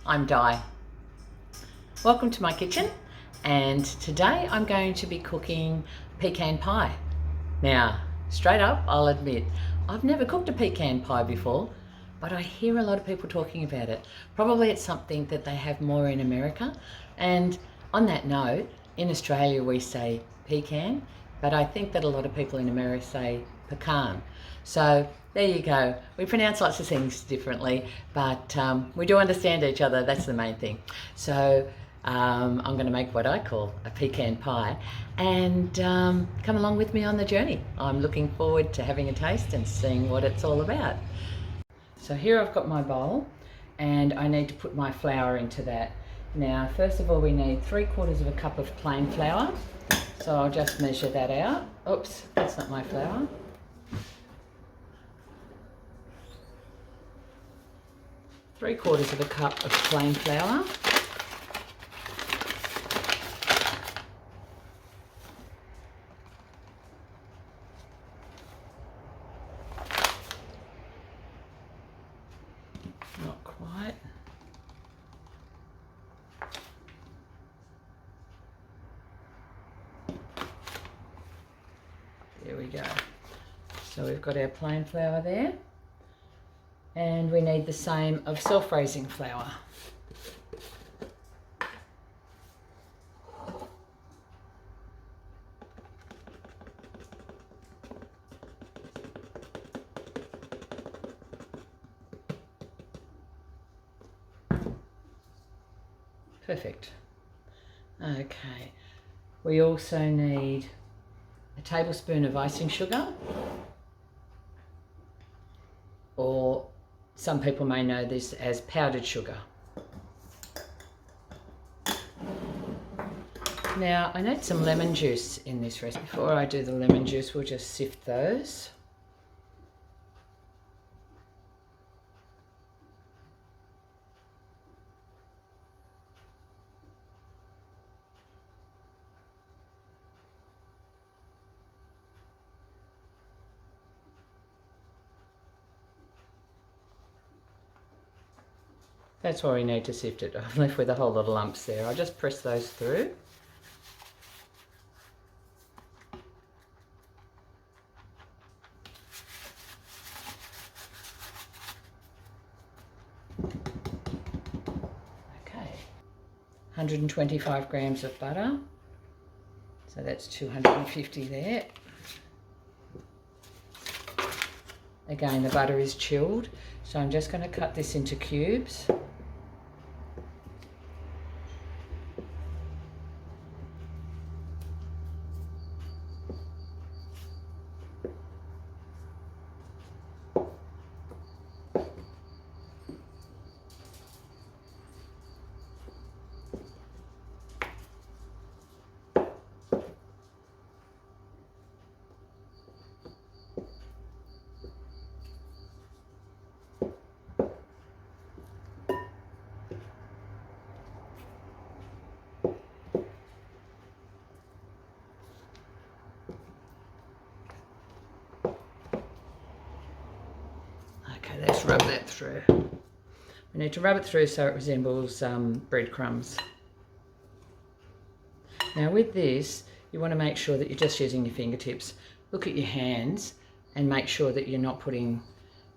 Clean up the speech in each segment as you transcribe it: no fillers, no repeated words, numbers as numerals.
I'm Di. Welcome to my kitchen, and today I'm going to be cooking pecan pie. Now, straight up, I'll admit, I've never cooked a pecan pie before, but I hear a lot of people talking about it. Probably it's something that they have more in America, and on that note, in Australia we say pecan, but I think that a lot of people in America say pecan. So there you go. We pronounce lots of things differently, but we do understand each other. That's the main thing. So I'm going to make what I call a pecan pie, and come along with me on the journey. I'm looking forward to having a taste and seeing what it's all about. So here I've got my bowl, and I need to put my flour into that. Now, first of all, we need 3/4 of a cup of plain flour. So I'll just measure that out. Oops, that's not my flour. 3/4 of a cup of plain flour. Not quite. There we go. So we've got our plain flour there. And we need the same of self-raising flour. Perfect. Okay. We also need a tablespoon of icing sugar, or some people may know this as powdered sugar. Now, I need some lemon juice in this recipe. Before I do the lemon juice, we'll just sift those. That's why we need to sift it. I'm left with a whole lot of lumps there. I'll just press those through. Okay. 125 grams of butter. So that's 250 there. Again, the butter is chilled, so I'm just going to cut this into cubes. Okay, let's rub that through. We need to rub it through so it resembles breadcrumbs. Now with this, you want to make sure that you're just using your fingertips. Look at your hands and make sure that you're not putting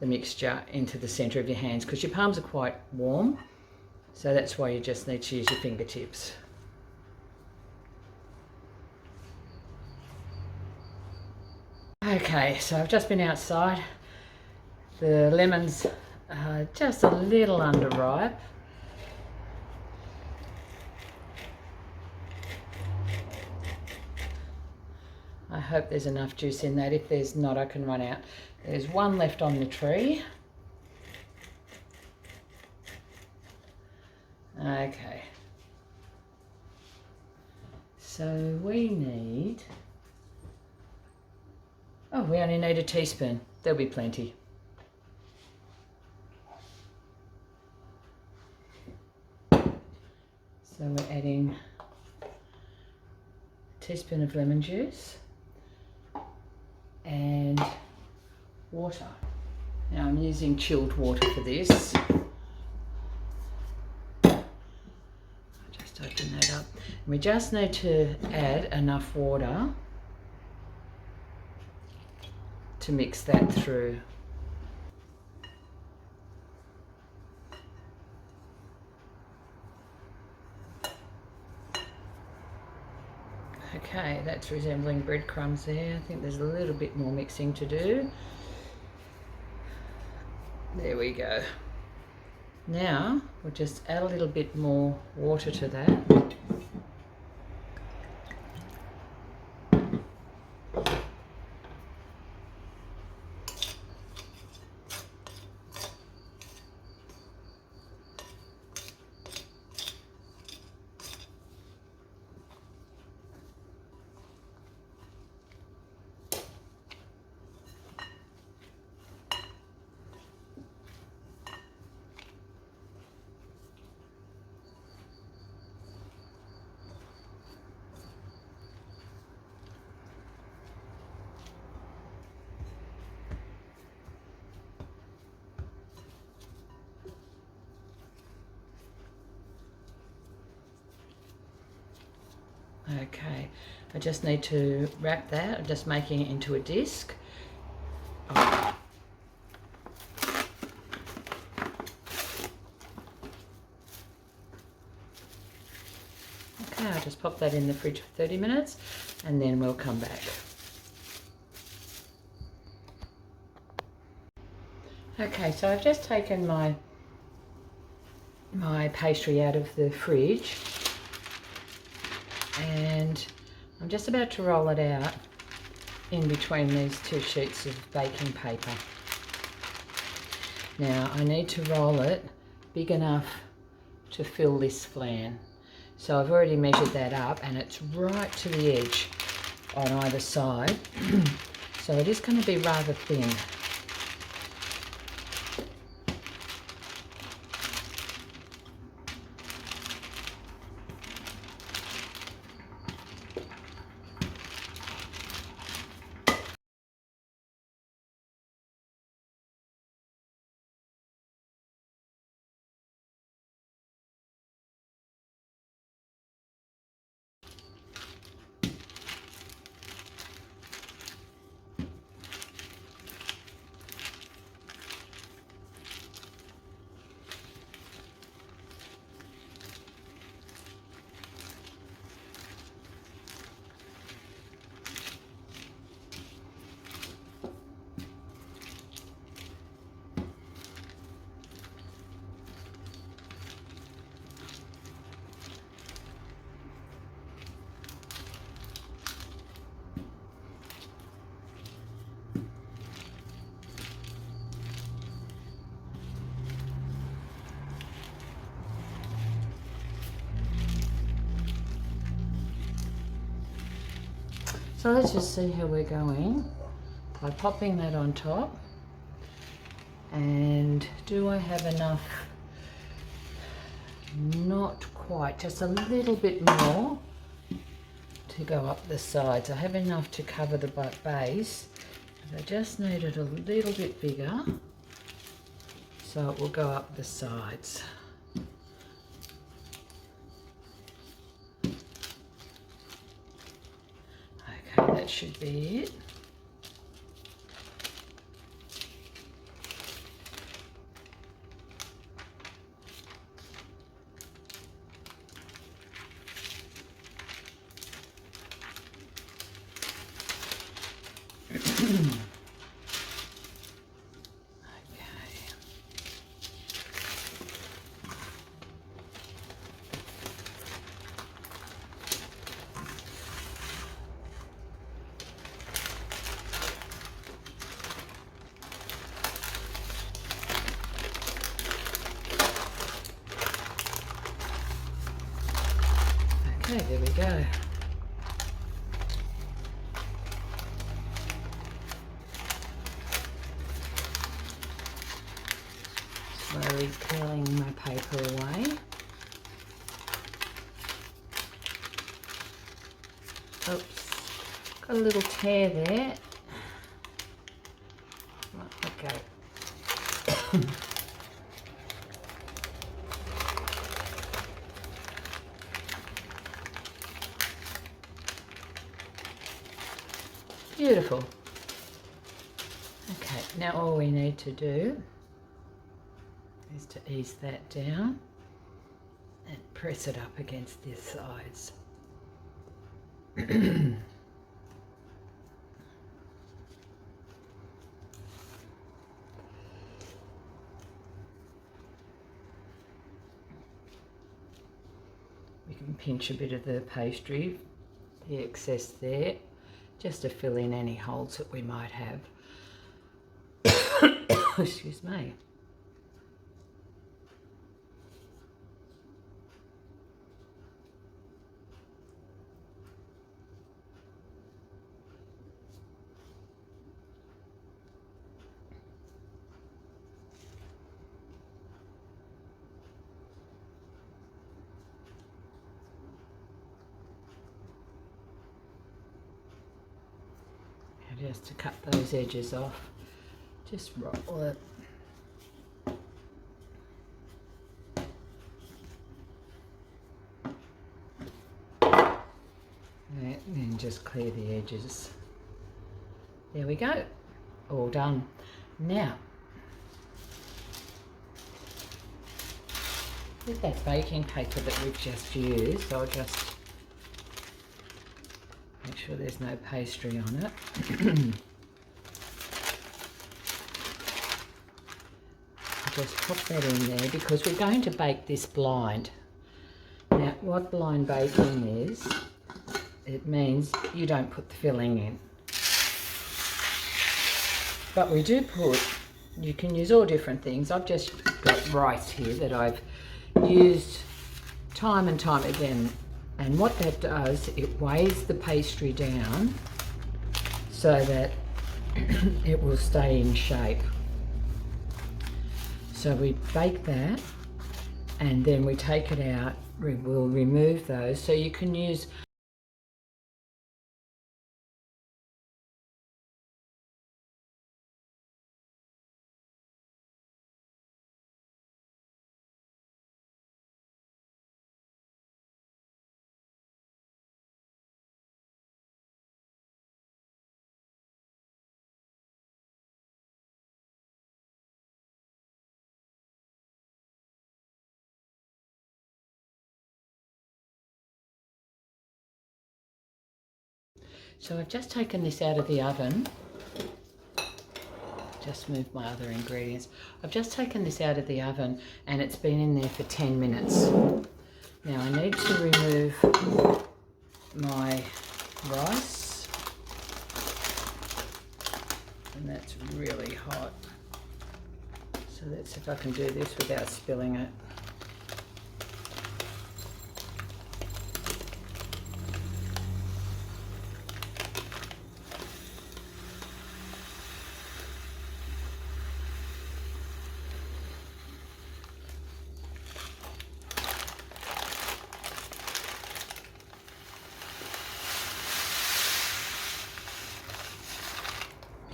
the mixture into the centre of your hands, because your palms are quite warm, so that's why you just need to use your fingertips. Okay, so I've just been outside. The lemons are just a little underripe. I hope there's enough juice in that. If there's not, I can run out. There's one left on the tree. Okay. So we need... Oh, we only need a teaspoon. There'll be plenty. So we're adding a teaspoon of lemon juice and water. Now I'm using chilled water for this. Just open that up. And we just need to add enough water to mix that through. Okay, that's resembling breadcrumbs there. I think there's a little bit more mixing to do. There we go. Now we'll just add a little bit more water to that. Okay, I just need to wrap that. I'm just making it into a disc. Okay, I'll just pop that in the fridge for 30 minutes and then we'll come back. Okay, so I've just taken my pastry out of the fridge and I'm just about to roll it out in between these two sheets of baking paper. Now I need to roll it big enough to fill this flan. So I've already measured that up and it's right to the edge on either side. So it is going to be rather thin. So let's just see how we're going by popping that on top. And do I have enough? Not quite, just a little bit more to go up the sides. I have enough to cover the base, but I just need it a little bit bigger so it will go up the sides. Okay, that should be it. Okay, there we go. Slowly peeling my paper away. Oops, got a little tear there. Okay. Beautiful. Okay, now all we need to do is to ease that down and press it up against the sides. We can pinch a bit of the pastry, the excess there, just to fill in any holes that we might have. Excuse me. Just to cut those edges off, just roll it. And then just clear the edges. There we go, all done. Now, with that baking paper that we've just used, I'll just make sure there's no pastry on it. I'll just pop that in there because we're going to bake this blind. Now, what blind baking is, it means you don't put the filling in. But we do put, you can use all different things. I've just got rice here that I've used time and time again. And what that does, it weighs the pastry down so that it will stay in shape. So we bake that and then we take it out. We'll remove those. So you can use So I've just taken this out of the oven. Just move my other ingredients. I've just taken this out of the oven and it's been in there for 10 minutes. Now I need to remove my rice. And that's really hot. So let's see if I can do this without spilling it.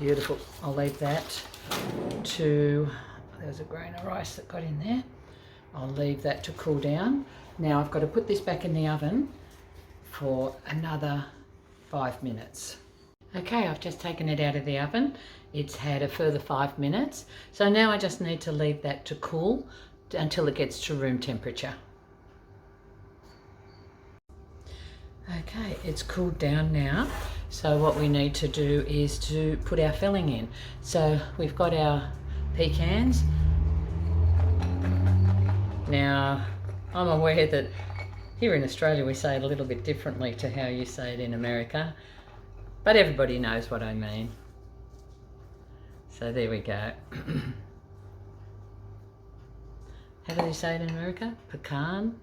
Beautiful. I'll leave that to, there's a grain of rice that got in there. I'll leave that to cool down. Now I've got to put this back in the oven for another 5 minutes. Okay, I've just taken it out of the oven. It's had a further 5 minutes. So now I just need to leave that to cool until it gets to room temperature. Okay, it's cooled down now. So what we need to do is to put our filling in. So we've got our pecans. Now, I'm aware that here in Australia we say it a little bit differently to how you say it in America, but everybody knows what I mean. So there we go. How do they say it in America? Pecan?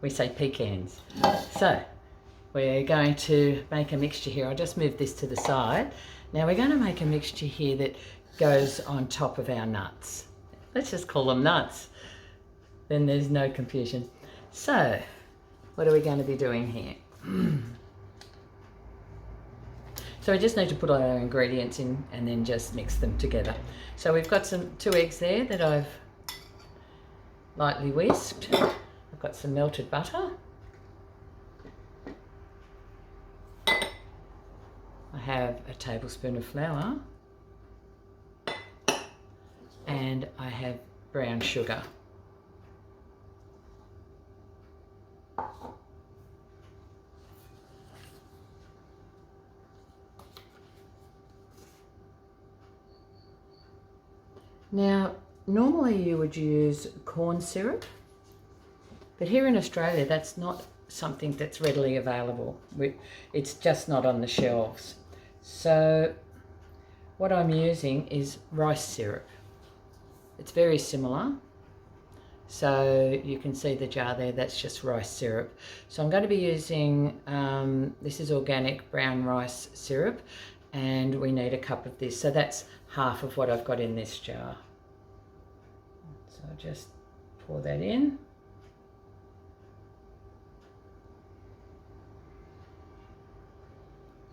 We say pecans. So we're going to make a mixture here. I'll just move this to the side. Now we're going to make a mixture here that goes on top of our nuts. Let's just call them nuts. Then there's no confusion. So, what are we going to be doing here? So we just need to put all our ingredients in and then just mix them together. So we've got 2 eggs there that I've lightly whisked. I've got some melted butter. I have a tablespoon of flour and I have brown sugar. Now, normally you would use corn syrup, but here in Australia that's not something that's readily available. It's just not on the shelves. So what I'm using is rice syrup. It's very similar. So you can see the jar there, that's just rice syrup. So I'm going to be using, this is organic brown rice syrup, and we need a cup of this. So that's half of what I've got in this jar. So I'll just pour that in.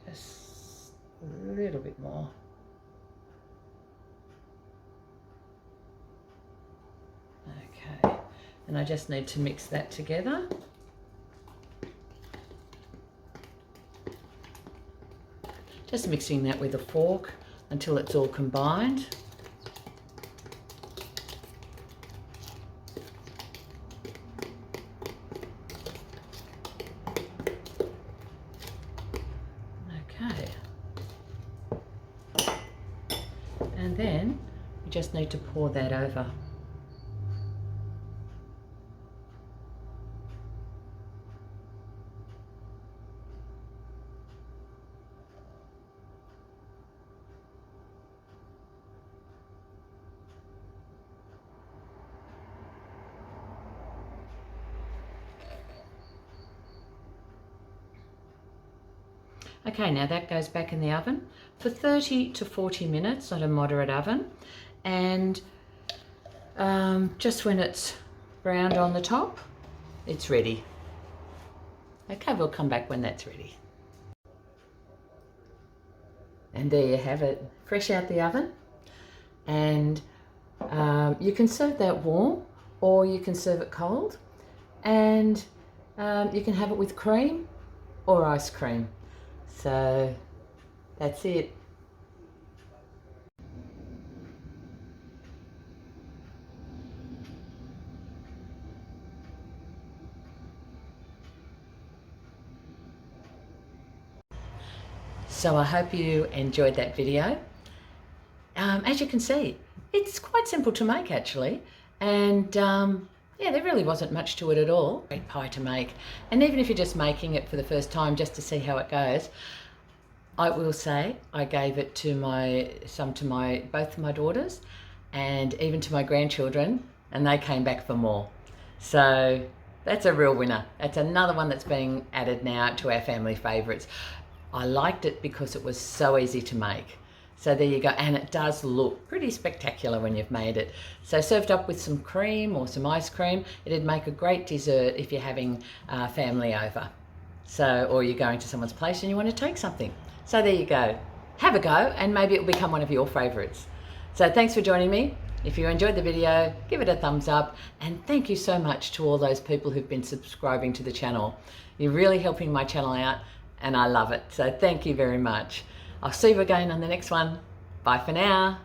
Just a little bit more. Okay, and I just need to mix that together. Just mixing that with a fork until it's all combined. Okay. And then we just need to pour that over. Okay, now that goes back in the oven for 30 to 40 minutes at a moderate oven, and just when it's browned on the top, it's ready. Okay, we'll come back when that's ready. And there you have it, fresh out the oven. And you can serve that warm or you can serve it cold, and you can have it with cream or ice cream. So that's it. So I hope you enjoyed that video. As you can see, it's quite simple to make actually, and yeah, there really wasn't much to it at all. Great pie to make, and even if you're just making it for the first time just to see how it goes, I will say I gave it to both my daughters and even to my grandchildren, and they came back for more. So that's a real winner. That's another one that's being added now to our family favourites. I liked it because it was so easy to make. So there you go, and it does look pretty spectacular when you've made it. So served up with some cream or some ice cream, it'd make a great dessert if you're having family over. So, or you're going to someone's place and you want to take something. So there you go. Have a go and maybe it'll become one of your favourites. So thanks for joining me. If you enjoyed the video, give it a thumbs up, and thank you so much to all those people who've been subscribing to the channel. You're really helping my channel out and I love it. So thank you very much. I'll see you again on the next one. Bye for now.